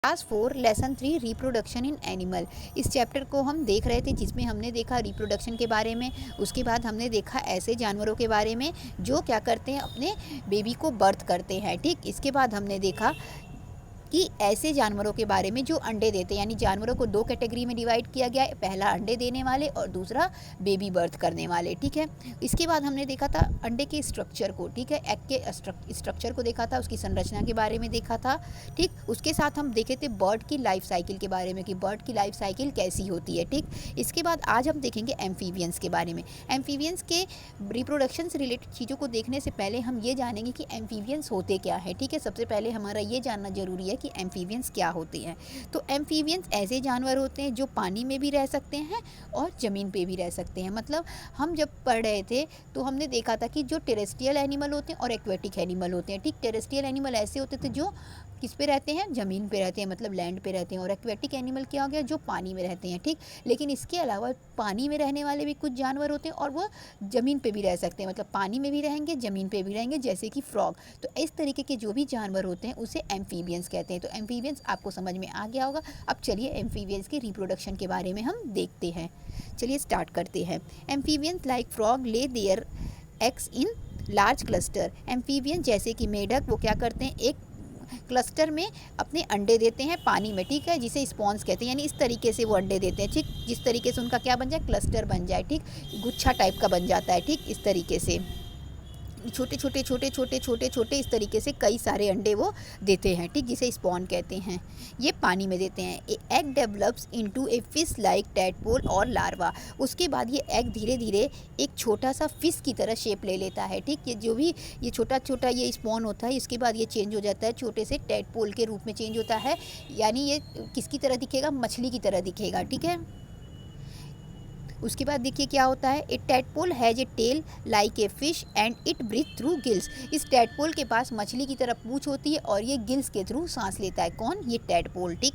Class 4 lesson 3 reproduction in animal. इस chapter को हम देख रहे थे जिसमें हमने देखा रिप्रोडक्शन के बारे में। उसके बाद हमने देखा ऐसे जानवरों के बारे में जो क्या करते हैं, अपने बेबी को बर्थ करते हैं। ठीक, इसके बाद हमने देखा कि ऐसे जानवरों के बारे में जो अंडे देते हैं, यानी जानवरों को दो कैटेगरी में डिवाइड किया गया है, पहला अंडे देने वाले और दूसरा बेबी बर्थ करने वाले। ठीक है, इसके बाद हमने देखा था अंडे के स्ट्रक्चर को। ठीक है, एग के स्ट्रक्चर को देखा था, उसकी संरचना के बारे में देखा था। ठीक, उसके साथ हम देखे थे बर्ड की लाइफ साइकिल के बारे में कि बर्ड की लाइफ साइकिल कैसी होती है। ठीक, इसके बाद आज हम देखेंगे एम्फीबियंस के बारे में। एम्फीबियंस के रिप्रोडक्शन से रिलेटेड चीज़ों को देखने से पहले हम ये जानेंगे कि एम्फीबियंस होते क्या है। ठीक है, सबसे पहले हमारा ये जानना जरूरी है कि एम्फीबियंस क्या होते हैं। तो एम्फीबियंस ऐसे जानवर होते हैं जो पानी में भी रह सकते हैं और ज़मीन पे भी रह सकते हैं। मतलब हम जब पढ़ रहे थे तो हमने देखा था कि जो टेरेस्ट्रियल एनिमल होते हैं और एक्वेटिक एनिमल होते हैं। ठीक, टेरेस्ट्रियल एनिमल ऐसे होते थे जो किस पे रहते हैं, ज़मीन पे रहते हैं, मतलब लैंड पे रहते हैं। और एक्वेटिक एनिमल क्या हो गया, जो पानी में रहते हैं। ठीक, लेकिन इसके अलावा पानी में रहने वाले भी कुछ जानवर होते हैं और वो ज़मीन पे भी रह सकते हैं, मतलब पानी में भी रहेंगे, ज़मीन पे भी रहेंगे, जैसे कि फ्रॉग। तो इस तरीके के जो भी जानवर होते हैं उसे एम्फीबियंस कहते हैं। तो एम्फीबियंस आपको समझ में आ गया होगा। अब चलिए एम्फीबियंस के रिप्रोडक्शन के बारे में हम देखते हैं। चलिए स्टार्ट करते हैं। Amphibians like frog lay their eggs in large cluster. Amphibian जैसे कि मेढक, वो क्या करते हैं, एक क्लस्टर में अपने अंडे देते हैं पानी में। ठीक है, जिसे स्पॉन्स कहते हैं, यानी इस तरीके से वो अंडे देते हैं। ठीक, जिस तरीके से उनका क्या बन जाए, क्लस्टर बन जाए। ठीक, गुच्छा टाइप का बन जाता है। ठीक, इस तरीके से छोटे छोटे छोटे छोटे छोटे छोटे इस तरीके से कई सारे अंडे वो देते हैं। ठीक, जिसे स्पॉन कहते हैं। ये पानी में देते हैं। Egg develops into a fish like tadpole और लार्वा। उसके बाद ये एग धीरे धीरे एक छोटा सा फिश की तरह शेप ले लेता है। ठीक, ये जो भी ये छोटा छोटा ये स्पॉन होता है, इसके बाद ये चेंज हो जाता है, छोटे से टैडपोल के रूप में चेंज होता है। यानी ये किसकी तरह दिखेगा, मछली की तरह दिखेगा। ठीक है, उसके बाद देखिए क्या होता है। A tadpole has a tail like a fish and it breathe through gills. इस टैडपोल के पास मछली की तरह पूंछ होती है और ये गिल्स के थ्रू सांस लेता है। कौन, ये टैडपोल। ठीक,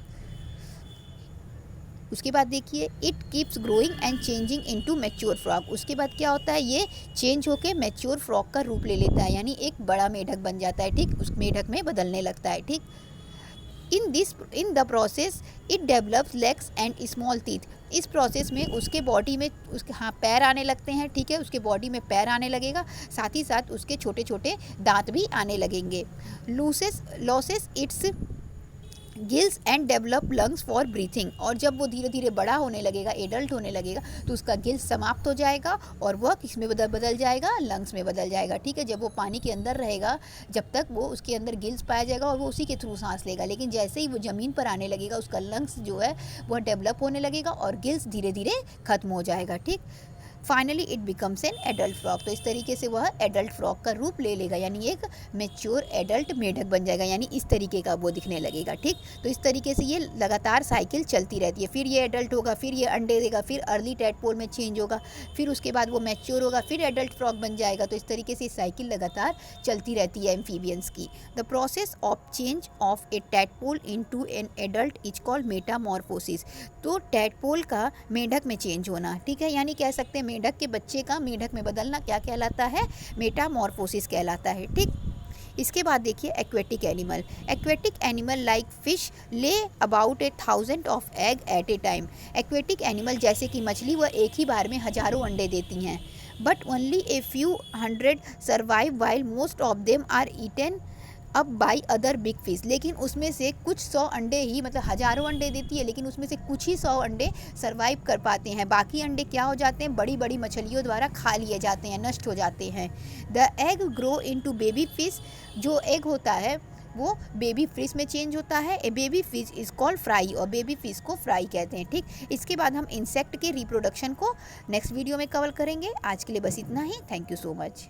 उसके बाद देखिए it keeps growing and changing into mature frog. उसके बाद क्या होता है, ये चेंज होकर मैच्योर फ्रॉग का रूप ले लेता है, यानी एक बड़ा मेढक बन जाता है। ठीक, उस मेढक में बदलने लगता है। ठीक, in the process it develops legs and small teeth. इस प्रोसेस में उसके बॉडी में उसके पैर आने लगते हैं। ठीक है, उसके बॉडी में पैर आने लगेगा, साथ ही साथ उसके छोटे छोटे दांत भी आने लगेंगे। Losses it's gills and develop lungs for breathing. और जब वो धीरे धीरे बड़ा होने लगेगा, एडल्ट होने लगेगा, तो उसका गिल्स समाप्त हो जाएगा और वह किस में बदल जाएगा, लंग्स में बदल जाएगा। ठीक है, जब वो पानी के अंदर रहेगा जब तक वो उसके अंदर गिल्स पाया जाएगा और वो उसी के थ्रू सांस लेगा। लेकिन जैसे ही वो ज़मीन पर आने लगेगा, उसका लंग्स जो है वह डेवलप होने लगेगा और गिल्स धीरे धीरे खत्म हो जाएगा। ठीक, finally it becomes an adult frog. तो इस तरीके से वह एडल्ट फ्रॉग का रूप ले लेगा, यानी एक मैच्योर एडल्ट मेढक बन जाएगा, यानी इस तरीके का वो दिखने लगेगा। ठीक, तो इस तरीके से ये लगातार साइकिल चलती रहती है। फिर ये एडल्ट होगा, फिर ये अंडे देगा, फिर अर्ली टैडपोल में चेंज होगा, फिर उसके बाद वो मैच्योर होगा, फिर एडल्ट फ्रॉग बन जाएगा। तो इस तरीके से साइकिल लगातार चलती रहती है एम्फीबियंस की। The process of change of A tadpole into an adult is called Metamorphosis. तो टैडपोल का मेढक में चेंज होना, ठीक है, यानी कह सकते हैं मेढक के बच्चे का मेढक में बदलना क्या कहलाता है, मेटामॉर्फोसिस कहलाता है। ठीक, इसके बाद देखिए aquatic animal. Aquatic animal like fish lay about 1000 of egg at a time. Aquatic animal जैसे कि मछली, वह एक ही बार में हजारों अंडे देती हैं। But only a few hundred survive while most of them are eaten up by other big fish. लेकिन उसमें से कुछ 100 अंडे ही, मतलब हजारों अंडे देती है, लेकिन उसमें से कुछ ही 100 अंडे सर्वाइव कर पाते हैं। बाकी अंडे क्या हो जाते हैं, बड़ी बड़ी मछलियों द्वारा खा लिए जाते हैं, नष्ट हो जाते हैं। The egg grow into baby fish. जो एग होता है वो बेबी फिश में चेंज होता है। A baby fish is called fry, और बेबी फिश को फ्राई कहते हैं। ठीक, इसके बाद हम इंसेक्ट के रिप्रोडक्शन को नेक्स्ट वीडियो में कवर करेंगे। आज के लिए बस इतना ही। Thank you so much.